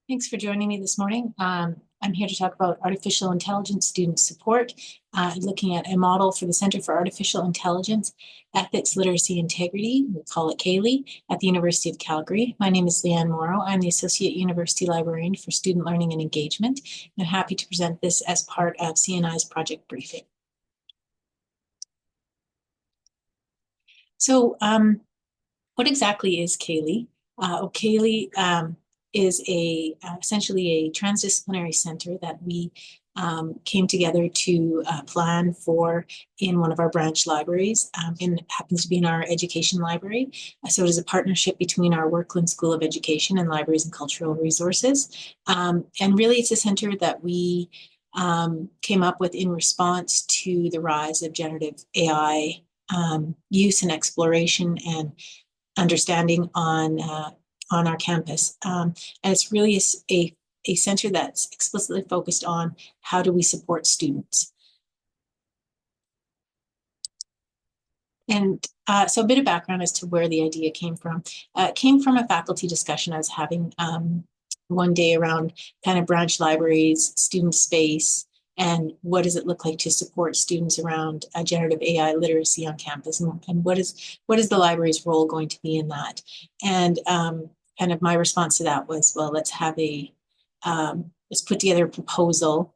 Thanks for joining me this morning. I'm here to talk about artificial intelligence student support, looking at a model for the Center for Artificial Intelligence, Ethics, Literacy, Integrity, we call it CAIELI, at the University of Calgary. My name is Leanne Morrow. I'm the Associate University Librarian for Student Learning and Engagement. I'm happy to present this as part of CNI's project briefing. So what exactly is CAIELI? CAIELI is essentially a transdisciplinary center that we came together to plan for in one of our branch libraries, and it happens to be in our education library. So it is a partnership between our Workland School of Education and Libraries and Cultural Resources. And really it's a center that we came up with in response to the rise of generative AI use and exploration and understanding on our campus. And it's really a center that's explicitly focused on how do we support students. And so a bit of background as to where the idea came from. It came from a faculty discussion I was having one day around kind of branch libraries, student space, and what does it look like to support students around generative AI literacy on campus, and what is the library's role going to be in that? And kind of my response to that was, well, let's put together a proposal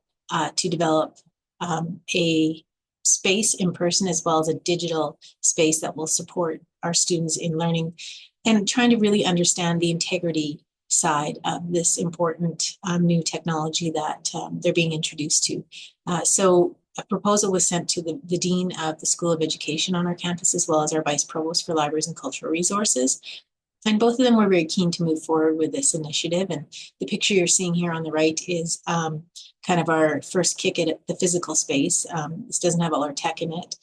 to develop a space in person as well as a digital space that will support our students in learning and trying to really understand the integrity side of this important new technology that they're being introduced to. So a proposal was sent to the Dean of the School of Education on our campus, as well as our Vice Provost for Libraries and Cultural Resources. And both of them were very keen to move forward with this initiative. And the picture you're seeing here on the right is kind of our first kick at the physical space. This doesn't have all our tech in it,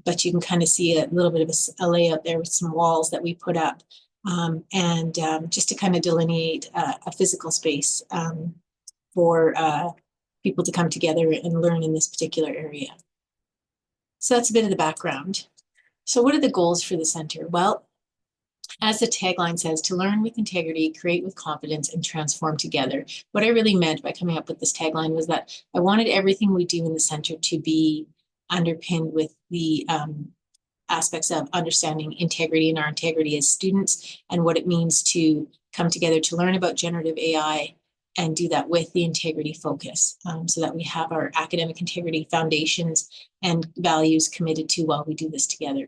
but you can kind of see a little bit of a layout there with some walls that we put up. Just to kind of delineate a physical space for people to come together and learn in this particular area. So that's a bit of the background. So what are the goals for the center? Well, as the tagline says, to learn with integrity, create with confidence, and transform together. What I really meant by coming up with this tagline was that I wanted everything we do in the center to be underpinned with the aspects of understanding integrity and our integrity as students and what it means to come together to learn about generative AI and do that with the integrity focus, so that we have our academic integrity foundations and values committed to while we do this together.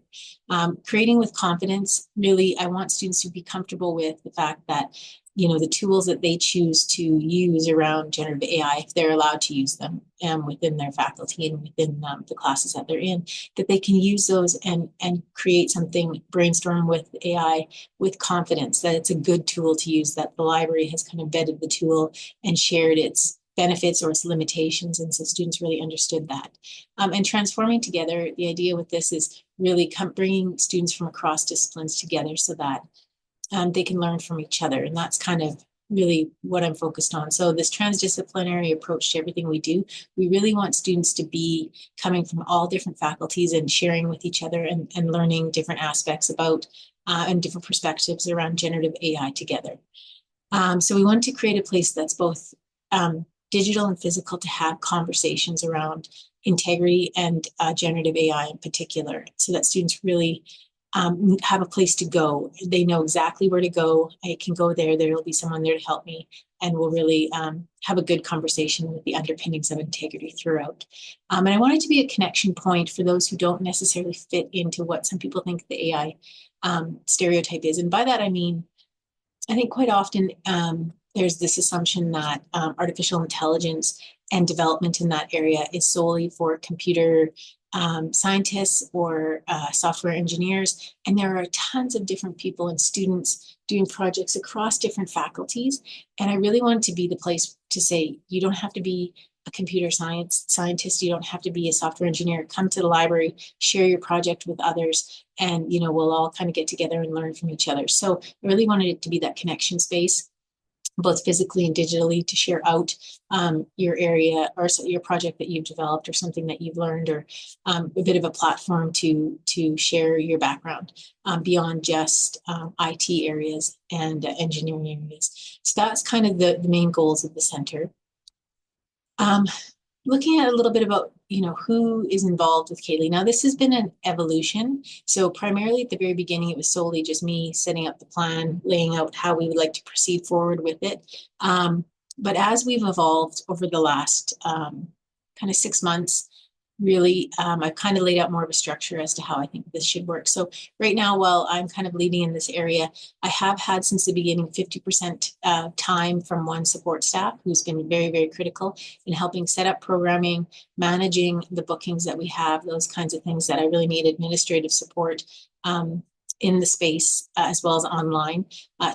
Creating with confidence, really, I want students to be comfortable with the fact that, the tools that they choose to use around generative AI, if they're allowed to use them within their faculty and within the classes that they're in, that they can use those and create something, brainstorm with AI with confidence that it's a good tool to use, that the library has kind of vetted the tool and shared its benefits or its limitations. And so students really understood that. And transforming together, the idea with this is really bringing students from across disciplines together so that they can learn from each other. And that's kind of really what I'm focused on. So this transdisciplinary approach to everything we do, we really want students to be coming from all different faculties and sharing with each other and learning different aspects about and different perspectives around generative AI together. So we want to create a place that's both digital and physical to have conversations around integrity and generative AI in particular, so that students really have a place to go. They know exactly where to go. I can go there. There will be someone there to help me, and we'll really have a good conversation with the underpinnings of integrity throughout. And I want it to be a connection point for those who don't necessarily fit into what some people think the AI stereotype is. And by that, I mean, I think quite often there's this assumption that artificial intelligence and development in that area is solely for computer scientists or software engineers. And there are tons of different people and students doing projects across different faculties. And I really want to be the place to say, you don't have to be a computer scientist, you don't have to be a software engineer. Come to the library, share your project with others, and we'll all kind of get together and learn from each other. So I really wanted it to be that connection space. both physically and digitally, to share out your area or your project that you've developed or something that you've learned, or a bit of a platform to share your background beyond just IT areas and engineering areas. So that's kind of the main goals of the center. Looking at a little bit about, who is involved with CAIELI. Now, this has been an evolution. So primarily at the very beginning, it was solely just me setting up the plan, laying out how we would like to proceed forward with it. But as we've evolved over the last kind of 6 months, really, I've kind of laid out more of a structure as to how I think this should work. So right now, while I'm kind of leading in this area, I have had since the beginning 50% time from one support staff who's been very, very critical in helping set up programming, managing the bookings that we have, those kinds of things that I really need administrative support in the space as well as online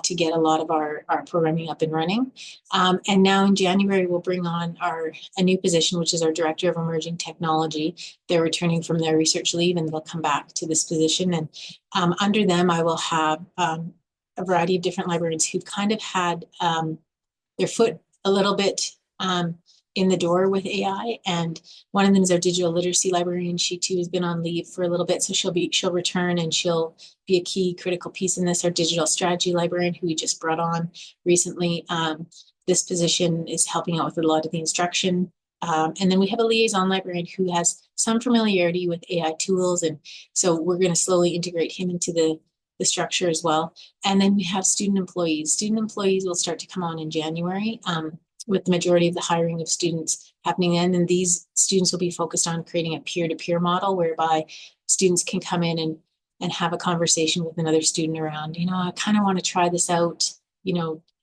to get a lot of our programming up and running. And now in January, we'll bring on a new position, which is our Director of Emerging Technology. They're returning from their research leave and they'll come back to this position. And under them, I will have a variety of different librarians who've kind of had their foot a little bit in the door with AI. And one of them is our digital literacy librarian. She too has been on leave for a little bit, so she'll return and she'll be a key critical piece in this. Our digital strategy librarian, who we just brought on recently, this position is helping out with a lot of the instruction. And then we have a liaison librarian who has some familiarity with AI tools, and so we're going to slowly integrate him into the structure as well. And then we have student employees. Student employees will start to come on in January, with the majority of the hiring of students happening then. And these students will be focused on creating a peer-to-peer model whereby students can come in and have a conversation with another student around, I kind of want to try this out.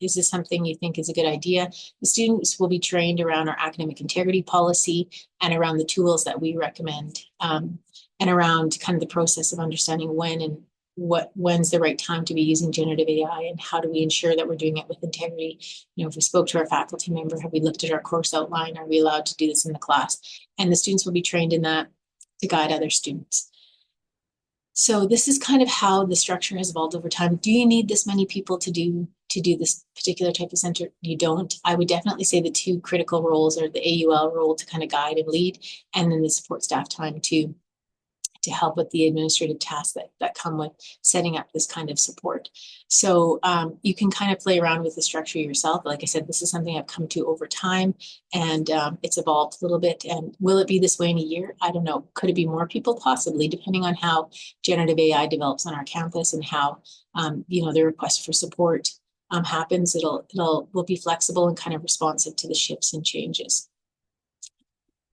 Is this something you think is a good idea? The students will be trained around our academic integrity policy and around the tools that we recommend, and around kind of the process of understanding when's the right time to be using generative AI, and how do we ensure that we're doing it with integrity. If we spoke to our faculty member, have we looked at our course outline? Are we allowed to do this in the class? And the students will be trained in that to guide other students. So this is kind of how the structure has evolved over time. Do you need this many people to do this particular type of center? You don't. I would definitely say the two critical roles are the AUL role to kind of guide and lead, and then the support staff time to help with the administrative tasks that come with setting up this kind of support. So you can kind of play around with the structure yourself. Like I said, this is something I've come to over time, and it's evolved a little bit. And will it be this way in a year? I don't know. Could it be more people? Possibly, depending on how generative AI develops on our campus and how the request for support happens. We'll be flexible and kind of responsive to the shifts and changes.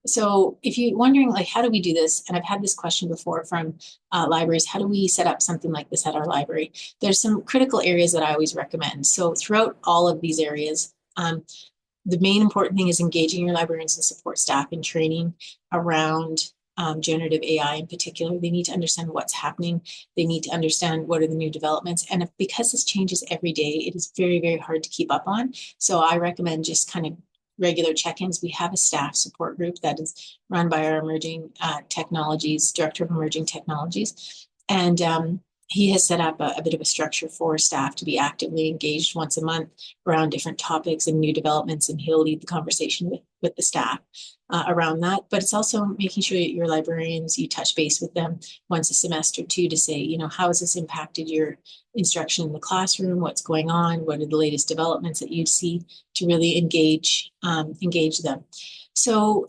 So if you're wondering, how do we do this? And I've had this question before from libraries, how do we set up something like this at our library? There's some critical areas that I always recommend. So throughout all of these areas, the main important thing is engaging your librarians and support staff in training around generative AI in particular. They need to understand what's happening. They need to understand what are the new developments. And because this changes every day, it is very, very hard to keep up on. So I recommend just kind of regular check-ins. We have a staff support group that is run by our emerging technologies, Director of Emerging Technologies. And he has set up a bit of a structure for staff to be actively engaged once a month around different topics and new developments, and he'll lead the conversation with the staff around that. But it's also making sure that your librarians, you touch base with them once a semester too, to say, how has this impacted your instruction in the classroom? What's going on? What are the latest developments that you see, to really engage them. So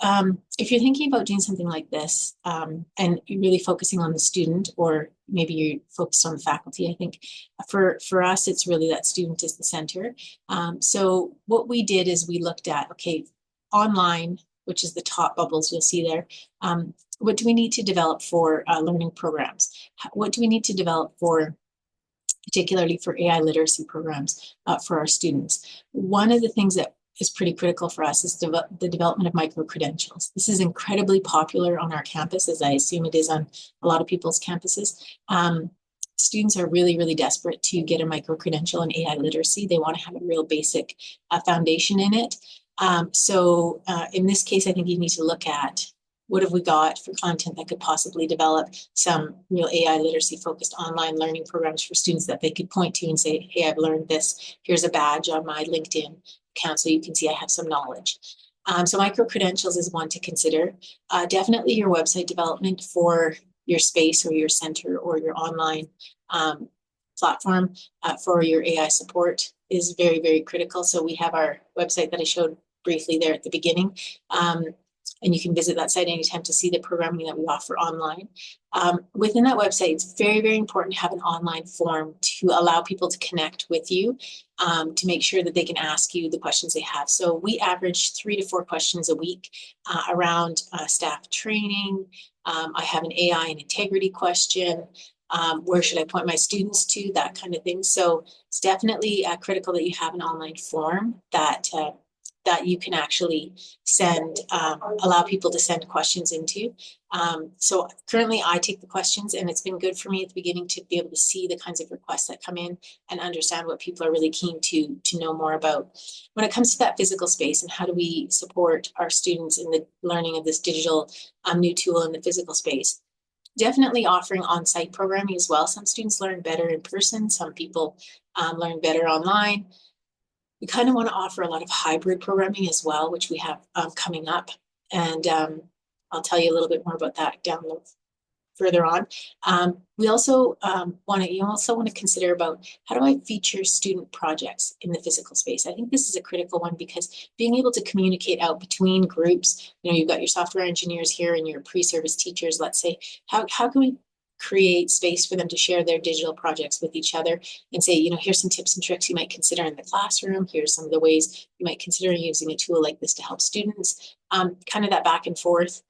if you're thinking about doing something like this, and you're really focusing on the student, or maybe you're focused on the faculty, I think for us, it's really that student is the center. So what we did is we looked at, okay, online, which is the top bubbles you'll see there, what do we need to develop for learning programs? What do we need to develop particularly for AI literacy programs for our students? One of the things that is pretty critical for us is the development of micro-credentials. This is incredibly popular on our campus, as I assume it is on a lot of people's campuses. Students are really, really desperate to get a micro-credential in AI literacy. They want to have a real basic foundation in it. So in this case, I think you need to look at what have we got for content that could possibly develop some real AI literacy focused online learning programs for students that they could point to and say, hey, I've learned this. Here's a badge on my LinkedIn account so you can see I have some knowledge. So micro-credentials is one to consider. Definitely your website development for your space or your center or your online platform for your AI support is very, very critical. So we have our website that I showed briefly there at the beginning. And you can visit that site anytime to see the programming that we offer online. Within that website, it's very, very important to have an online form to allow people to connect with you, to make sure that they can ask you the questions they have. So we average 3 to 4 questions a week around staff training. I have an AI and integrity question. Where should I point my students to? That kind of thing. So it's definitely critical that you have an online form that you can actually send, allow people to send questions into. So currently I take the questions, and it's been good for me at the beginning to be able to see the kinds of requests that come in and understand what people are really keen to know more about. When it comes to that physical space and how do we support our students in the learning of this digital new tool in the physical space, definitely offering on-site programming as well. Some students learn better in person. Some people learn better online. We kind of want to offer a lot of hybrid programming as well, which we have coming up. And I'll tell you a little bit more about that further on. We also want to consider about how do I feature student projects in the physical space. I think this is a critical one because being able to communicate out between groups, you've got your software engineers here and your pre-service teachers, let's say, how can we create space for them to share their digital projects with each other and say, here's some tips and tricks you might consider in the classroom. Here's some of the ways you might consider using a tool like this to help students. Kind of that back and forth.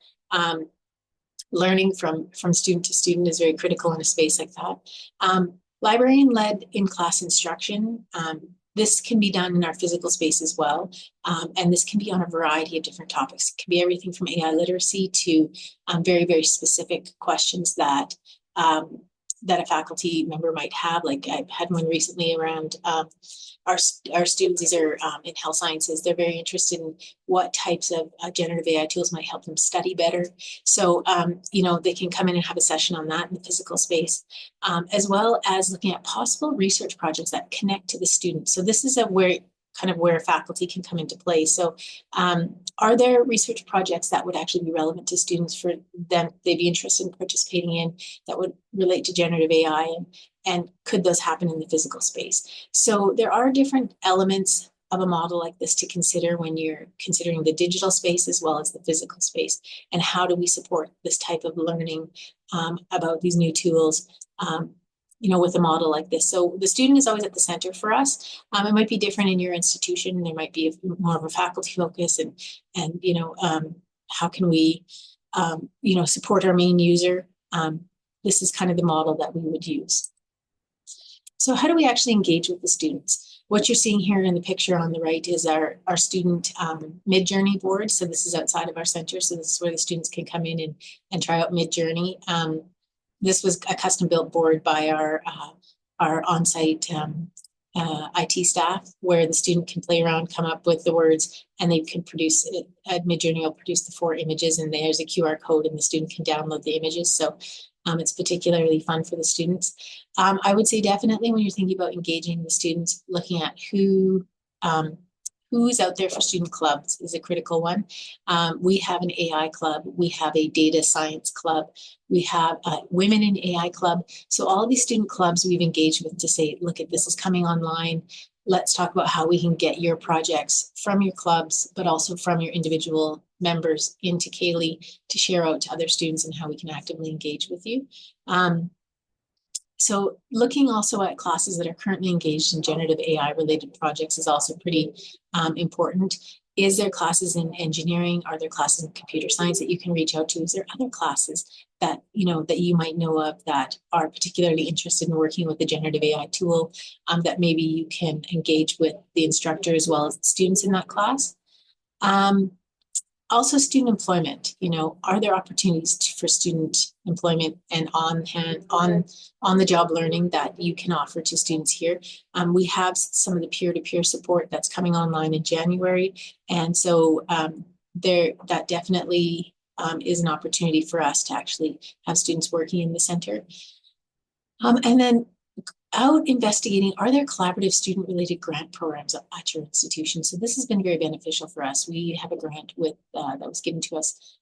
Learning from student to student is very critical in a space like that. Librarian-led in-class instruction. This can be done in our physical space as well. And this can be on a variety of different topics. It can be everything from AI literacy to very, very specific questions that a faculty member might have. Like I had one recently around our students. These are in health sciences. They're very interested in what types of generative AI tools might help them study better. So, they can come in and have a session on that in the physical space, as well as looking at possible research projects that connect to the students. So this is where faculty can come into play. So are there research projects that would actually be relevant to students for them, they'd be interested in participating in, that would relate to generative AI, and could those happen in the physical space? So there are different elements of a model like this to consider when you're considering the digital space as well as the physical space, and how do we support this type of learning about these new tools with a model like this. So the student is always at the center for us. It might be different in your institution. There might be more of a faculty focus, and how can we, support our main user? This is kind of the model that we would use. So how do we actually engage with the students? What you're seeing here in the picture on the right is our student mid-journey board. So this is outside of our center. So this is where the students can come in and try out mid-journey. This was a custom-built board by our on-site IT staff, where the student can play around, come up with the words, and they can produce it. Midjourney will produce the 4 images, and there's a QR code, and the student can download the images. So it's particularly fun for the students. I would say definitely when you're thinking about engaging the students, looking at who's out there for student clubs is a critical one. We have an AI club. We have a data science club. We have a women in AI club. So all of these student clubs we've engaged with to say, look, this is coming online. Let's talk about how we can get your projects from your clubs, but also from your individual members into CAIELI to share out to other students, and how we can actively engage with you. So looking also at classes that are currently engaged in generative AI related projects is also pretty important. Is there classes in engineering? Are there classes in computer science that you can reach out to? Is there other classes that you might know of that are particularly interested in working with the generative AI tool, that maybe you can engage with the instructor as well as the students in that class? Also, student employment. Are there opportunities for student employment and on the job learning that you can offer to students here? We have some of the peer-to-peer support that's coming online in January, and so that definitely is an opportunity for us to actually have students working in the center. And then out investigating, are there collaborative student-related grant programs at your institution? So this has been very beneficial for us. We have a grant with that was given to us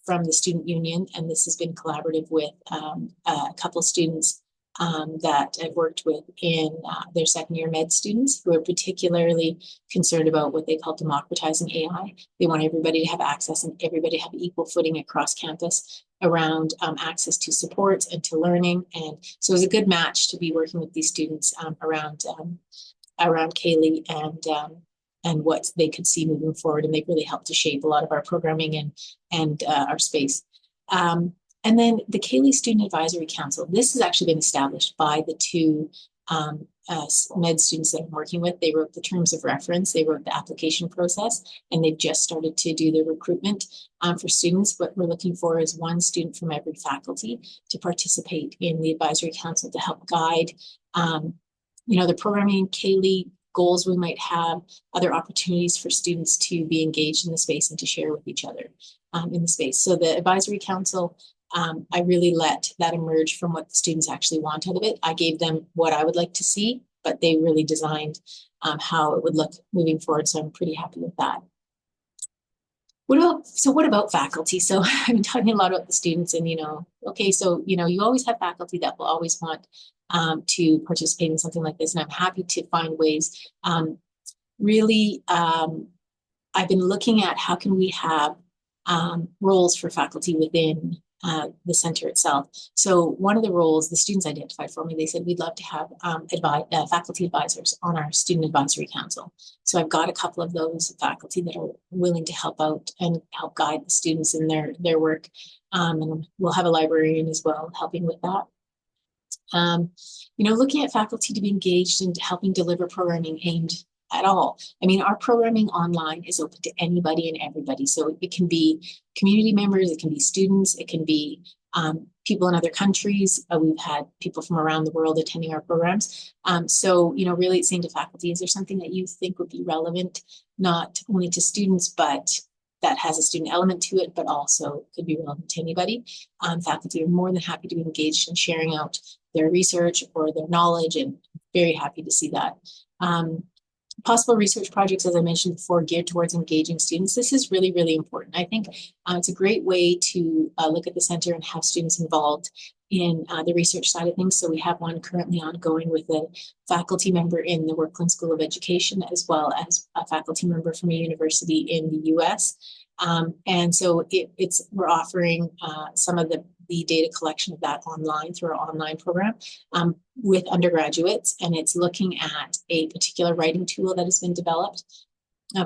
from the student union, and this has been collaborative with a couple of students that I've worked with in their second year med students who are particularly concerned about what they call democratizing AI. They want everybody to have access and everybody to have equal footing across campus around access to support and to learning. And so it was a good match to be working with these students around CAIELI and what they could see moving forward. And they really helped to shape a lot of our programming and our space. And then the CAIELI Student Advisory Council, this has actually been established by the two med students that I'm working with. They wrote the terms of reference, they wrote the application process, and they've just started to do the recruitment for students. What we're looking for is one student from every faculty to participate in the advisory council to help guide, the programming, CAIELI goals we might have, other opportunities for students to be engaged in the space and to share with each other in the space. So the advisory council, I really let that emerge from what the students actually want out of it. I gave them what I would like to see, but they really designed how it would look moving forward. So I'm pretty happy with that. What about faculty? So I've been talking a lot about the students and, okay, so, you always have faculty that will always want to participate in something like this. And I'm happy to find ways. I've been looking at how can we have roles for faculty within the center itself. So one of the roles the students identified for me, they said, we'd love to have faculty advisors on our student advisory council. So I've got a couple of those faculty that are willing to help out and help guide the students in their work. And we'll have a librarian as well helping with that. Looking at faculty to be engaged in helping deliver programming aimed at all. I mean, our programming online is open to anybody and everybody. So it can be community members, it can be students, it can be people in other countries. We've had people from around the world attending our programs. Really saying to faculty, is there something that you think would be relevant, not only to students, but that has a student element to it, but also could be relevant to anybody. Faculty are more than happy to be engaged in sharing out their research or their knowledge, and very happy to see that. Possible research projects, as I mentioned before, geared towards engaging students. This is really, really important. I think it's a great way to look at the center and have students involved in the research side of things. So we have one currently ongoing with a faculty member in the Workland School of Education, as well as a faculty member from a university in the US. And so we're offering some of the data collection of that online through our online program with undergraduates. And it's looking at a particular writing tool that has been developed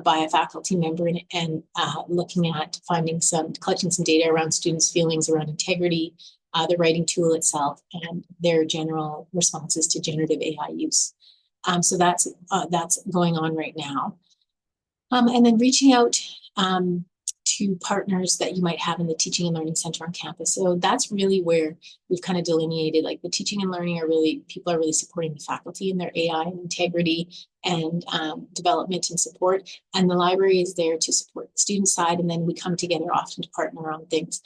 by a faculty member and looking at collecting some data around students' feelings around integrity, the writing tool itself, and their general responses to generative AI use. So that's going on right now. And then reaching out to partners that you might have in the teaching and learning center on campus. So that's really where we've kind of delineated, like the teaching and learning people are really supporting the faculty in their AI and integrity and development and support. And the library is there to support the student side. And then we come together often to partner on things.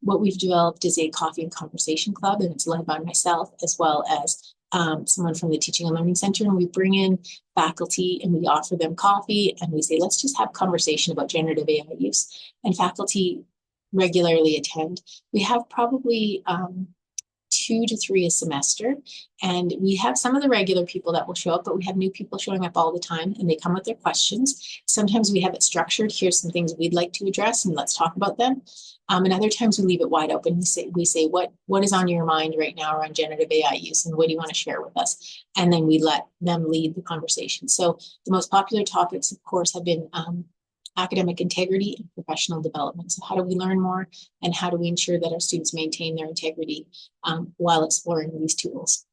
What we've developed is a coffee and conversation club, and it's led by myself as well as someone from the Teaching and Learning Center, and we bring in faculty and we offer them coffee and we say, let's just have a conversation about generative AI use. And faculty regularly attend. We have probably 2 to 3 a semester, and we have some of the regular people that will show up, but we have new people showing up all the time, and they come with their questions. Sometimes we have it structured. Here's some things we'd like to address, and let's talk about them. And other times we leave it wide open. We say what is on your mind right now around generative AI use, and what do you want to share with us? And then we let them lead the conversation. So the most popular topics, of course, have been academic integrity and professional development. So how do we learn more, and how do we ensure that our students maintain their integrity while exploring these tools?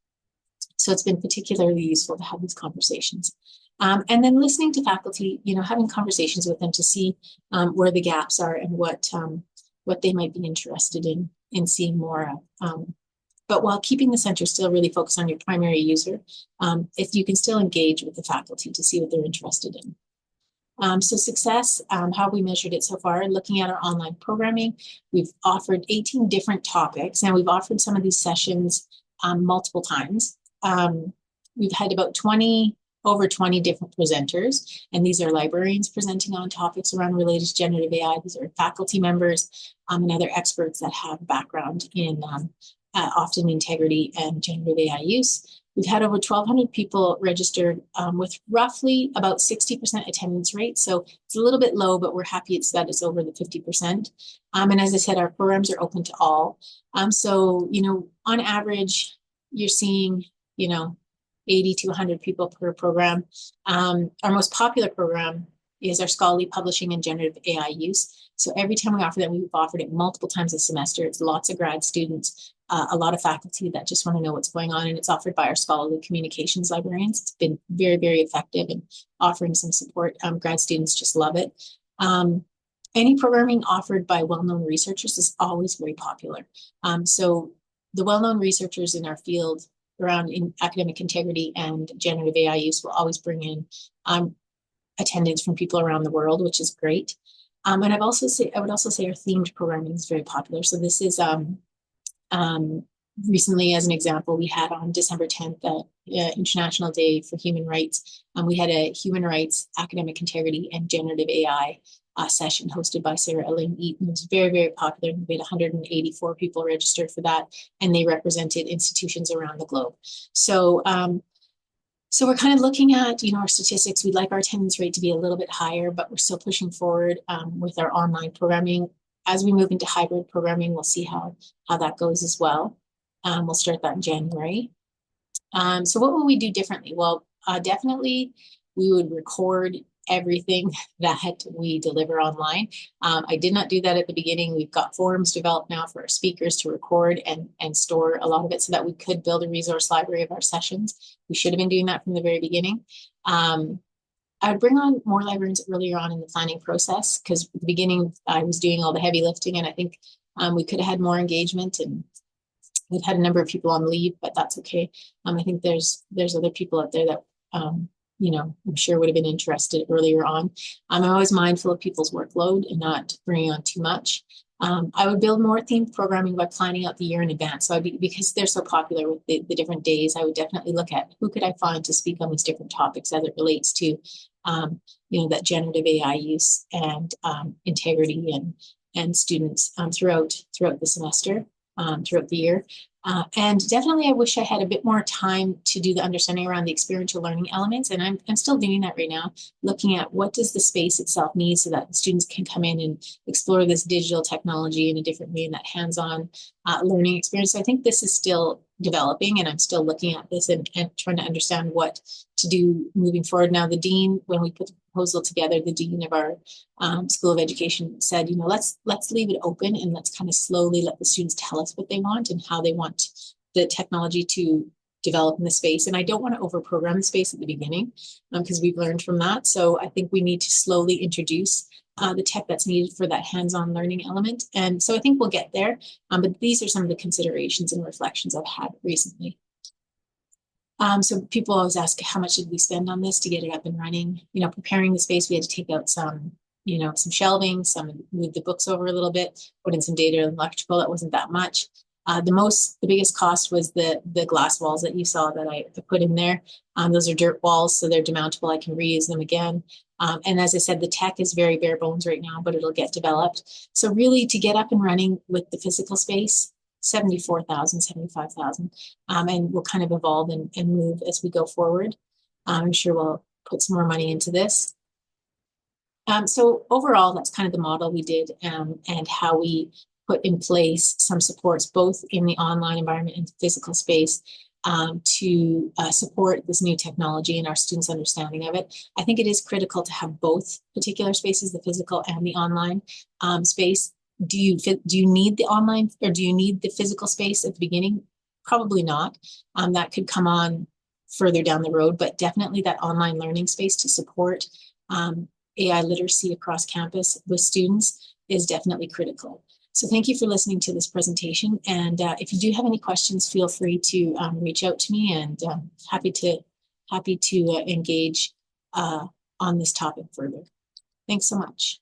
So it's been particularly useful to have these conversations. And then listening to faculty, having conversations with them to see where the gaps are and what they might be interested in seeing more of. But while keeping the center still really focused on your primary user, if you can still engage with the faculty to see what they're interested in. So success, how we measured it so far, looking at our online programming, we've offered 18 different topics, and we've offered some of these sessions multiple times. We've had about over 20 different presenters, and these are librarians presenting on topics around related to generative AI. These are faculty members and other experts that have background in often integrity and generative AI use. We've had over 1,200 people registered with roughly about 60% attendance rate. So it's a little bit low, but we're happy that it's over the 50%. And as I said, our programs are open to all. So, you know, on average, you're seeing, you know, 80 to 100 people per program. Our most popular program is our scholarly publishing and generative AI use. So every time we offer that, we've offered it multiple times a semester. It's lots of grad students, a lot of faculty that just want to know what's going on, and it's offered by our scholarly communications librarians. It's been very, very effective in offering some support. Grad students just love it. Any programming offered by well-known researchers is always very popular. So the well-known researchers in our field around academic integrity and generative AI use will always bring in attendance from people around the world, which is great. And I would also say our themed programming is very popular. So this is recently, as an example, we had on December 10th, International Day for Human Rights. We had a human rights, academic integrity, and generative AI session hosted by Sarah Elaine Eaton. It was very, very popular. We had 184 people registered for that, and they represented institutions around the globe. So, so we're kind of looking at, you know, our statistics. We'd like our attendance rate to be a little bit higher, but we're still pushing forward with our online programming. As we move into hybrid programming, we'll see how that goes as well. We'll start that in January. So what will we do differently? Well, definitely we would record everything that we deliver online. I did not do that at the beginning. We've got forums developed now for our speakers to record and store a lot of it so that we could build a resource library of our sessions. We should have been doing that from the very beginning. I would bring on more librarians earlier on in the planning process, because at the beginning I was doing all the heavy lifting, and I think we could have had more engagement, and we've had a number of people on leave, but that's okay. I think there's other people out there that you know, I'm sure would have been interested earlier on. I'm always mindful of people's workload and not bringing on too much. I would build more themed programming by planning out the year in advance. So because they're so popular with the different days, I would definitely look at who could I find to speak on these different topics as it relates to, you know, that generative AI use and integrity and students throughout the semester, throughout the year. And definitely, I wish I had a bit more time to do the understanding around the experiential learning elements. And I'm still doing that right now, looking at what does the space itself need so that students can come in and explore this digital technology in a different way, in that hands-on learning experience. So I think this is still developing, and I'm still looking at this and trying to understand what to do moving forward. Now, the dean, when we put the proposal together, the dean of our School of Education said, you know, let's leave it open, and let's kind of slowly let the students tell us what they want and how they want the technology to develop in the space. And I don't want to overprogram the space at the beginning, because we've learned from that. So I think we need to slowly introduce the tech that's needed for that hands-on learning element. And so I think we'll get there. But these are some of the considerations and reflections I've had recently. So people always ask, how much did we spend on this to get it up and running? You know, preparing the space, we had to take out some, you know, some shelving, move the books over a little bit, put in some data and electrical. That wasn't that much. The biggest cost was the glass walls that you saw that I put in there. Those are dirt walls, so they're demountable. I can reuse them again. And as I said, the tech is very bare bones right now, but it'll get developed. So really, to get up and running with the physical space, 74,000, 75,000, and we'll kind of evolve and move as we go forward. I'm sure we'll put some more money into this. So overall, that's kind of the model we did, and how we put in place some supports both in the online environment and the physical space to support this new technology and our students' understanding of it. I think it is critical to have both particular spaces, the physical and the online space. Do you need the online, or do you need the physical space at the beginning? Probably not. That could come on further down the road, but definitely that online learning space to support AI literacy across campus with students is definitely critical. So thank you for listening to this presentation. And if you do have any questions, feel free to reach out to me, and happy to engage on this topic further. Thanks so much.